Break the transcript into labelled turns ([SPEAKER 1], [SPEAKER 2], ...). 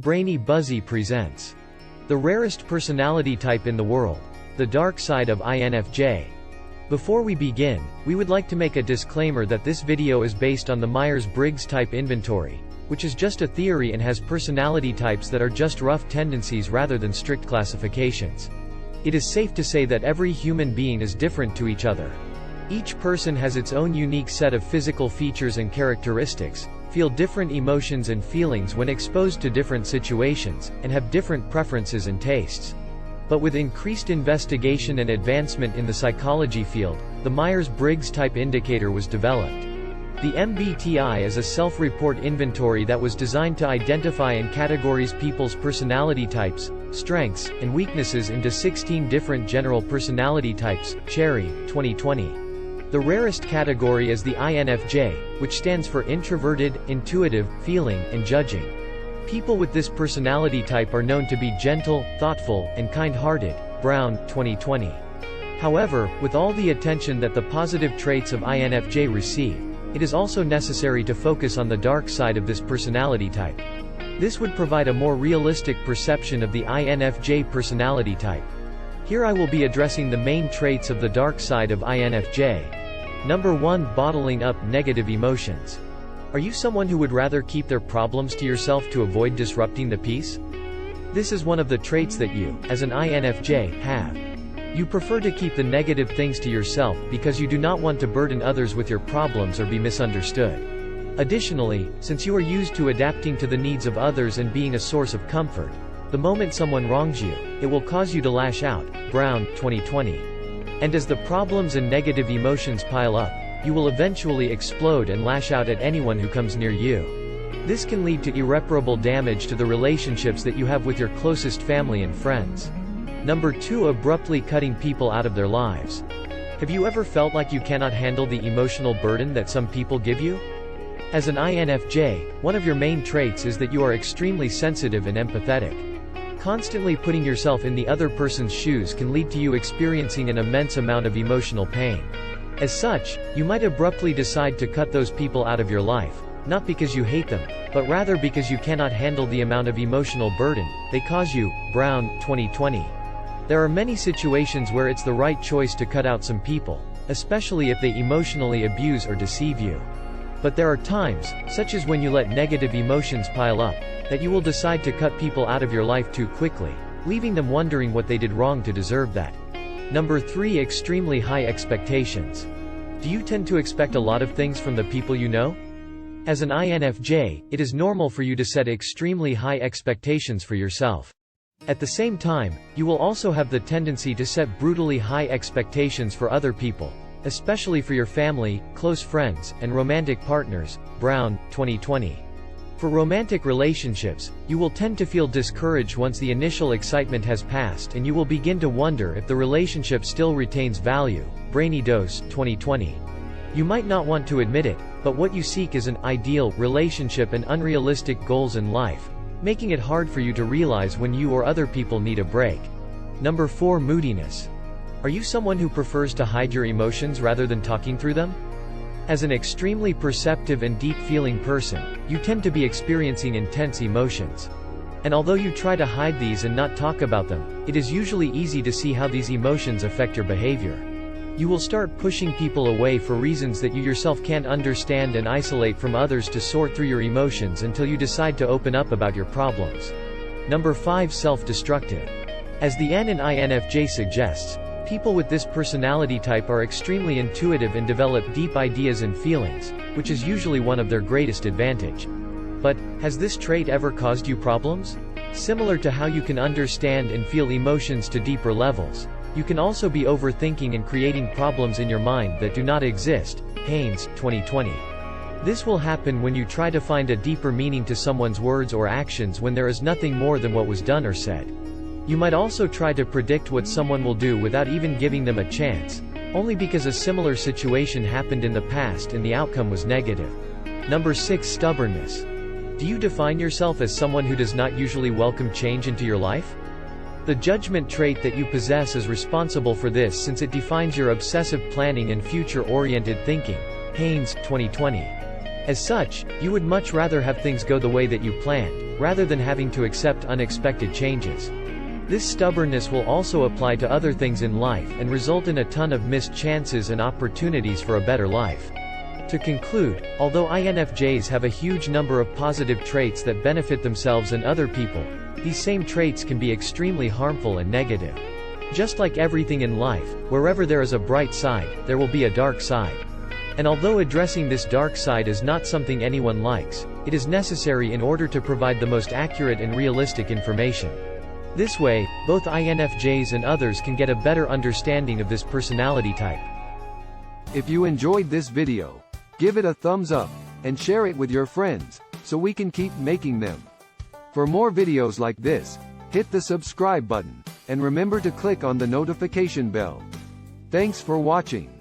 [SPEAKER 1] Brainy Buzzy presents the rarest personality type in the world, the dark side of INFJ. Before we begin, we would like to make a disclaimer that this video is based on the Myers Briggs Type Inventory, which is just a theory and has personality types that are just rough tendencies rather than strict classifications. It is safe to say that every human being is different to each other. Each person has its own unique set of physical features and characteristics, feel different emotions and feelings when exposed to different situations, and have different preferences and tastes. But with increased investigation and advancement in the psychology field, the Myers Briggs Type Indicator was developed. The MBTI is a self-report inventory that was designed to identify and categorize people's personality types, strengths, and weaknesses into 16 different general personality types. Cherry, 2020. The rarest category is the INFJ, which stands for introverted, intuitive, feeling, and judging. People with this personality type are known to be gentle, thoughtful, and kind-hearted. Brown, 2020. However, with all the attention that the positive traits of INFJ receive, it is also necessary to focus on the dark side of this personality type. This would provide a more realistic perception of the INFJ personality type. Here I will be addressing the main traits of the dark side of INFJ. Number 1. Bottling up negative emotions. Are you someone who would rather keep their problems to yourself to avoid disrupting the peace? This is one of the traits that you, as an INFJ, have. You prefer to keep the negative things to yourself because you do not want to burden others with your problems or be misunderstood. Additionally, since you are used to adapting to the needs of others and being a source of comfort, the moment someone wrongs you, it will cause you to lash out. Brown, 2020. And as the problems and negative emotions pile up, you will eventually explode and lash out at anyone who comes near you. This can lead to irreparable damage to the relationships that you have with your closest family and friends. Number 2. Abruptly cutting people out of their lives. Have you ever felt like you cannot handle the emotional burden that some people give you? As an INFJ, one of your main traits is that you are extremely sensitive and empathetic. Constantly putting yourself in the other person's shoes can lead to you experiencing an immense amount of emotional pain. As such, you might abruptly decide to cut those people out of your life, not because you hate them, but rather because you cannot handle the amount of emotional burden they cause you. Brown, 2020. There are many situations where it's the right choice to cut out some people, especially if they emotionally abuse or deceive you. But there are times, such as when you let negative emotions pile up, that you will decide to cut people out of your life too quickly, leaving them wondering what they did wrong to deserve that. Number 3. Extremely high expectations. Do you tend to expect a lot of things from the people you know? As an INFJ, it is normal for you to set extremely high expectations for yourself. At the same time, you will also have the tendency to set brutally high expectations for other people, especially for your family, close friends, and romantic partners. Brown, 2020. For romantic relationships, you will tend to feel discouraged once the initial excitement has passed and you will begin to wonder if the relationship still retains value. Brainy, 2020. You might not want to admit it, but what you seek is an ideal relationship and unrealistic goals in life, making it hard for you to realize when you or other people need a break. Number 4. Moodiness. Are you someone who prefers to hide your emotions rather than talking through them? As an extremely perceptive and deep-feeling person, you tend to be experiencing intense emotions. And although you try to hide these and not talk about them, it is usually easy to see how these emotions affect your behavior. You will start pushing people away for reasons that you yourself can't understand and isolate from others to sort through your emotions until you decide to open up about your problems. Number 5. Self-destructive. As the N in INFJ suggests, people with this personality type are extremely intuitive and develop deep ideas and feelings, which is usually one of their greatest advantage. But, has this trait ever caused you problems? Similar to how you can understand and feel emotions to deeper levels, you can also be overthinking and creating problems in your mind that do not exist. Haynes, 2020. This will happen when you try to find a deeper meaning to someone's words or actions when there is nothing more than what was done or said. You might also try to predict what someone will do without even giving them a chance, only because a similar situation happened in the past and the outcome was negative. Number 6. Stubbornness. Do you define yourself as someone who does not usually welcome change into your life? The judgment trait that you possess is responsible for this since it defines your obsessive planning and future-oriented thinking. Haynes, 2020. As such, you would much rather have things go the way that you planned, rather than having to accept unexpected changes. This stubbornness will also apply to other things in life and result in a ton of missed chances and opportunities for a better life. To conclude, although INFJs have a huge number of positive traits that benefit themselves and other people, these same traits can be extremely harmful and negative. Just like everything in life, wherever there is a bright side, there will be a dark side. And although addressing this dark side is not something anyone likes, it is necessary in order to provide the most accurate and realistic information. This way, both INFJs and others can get a better understanding of this personality type.
[SPEAKER 2] If you enjoyed this video, give it a thumbs up, and share it with your friends, so we can keep making them. For more videos like this, hit the subscribe button, and remember to click on the notification bell. Thanks for watching.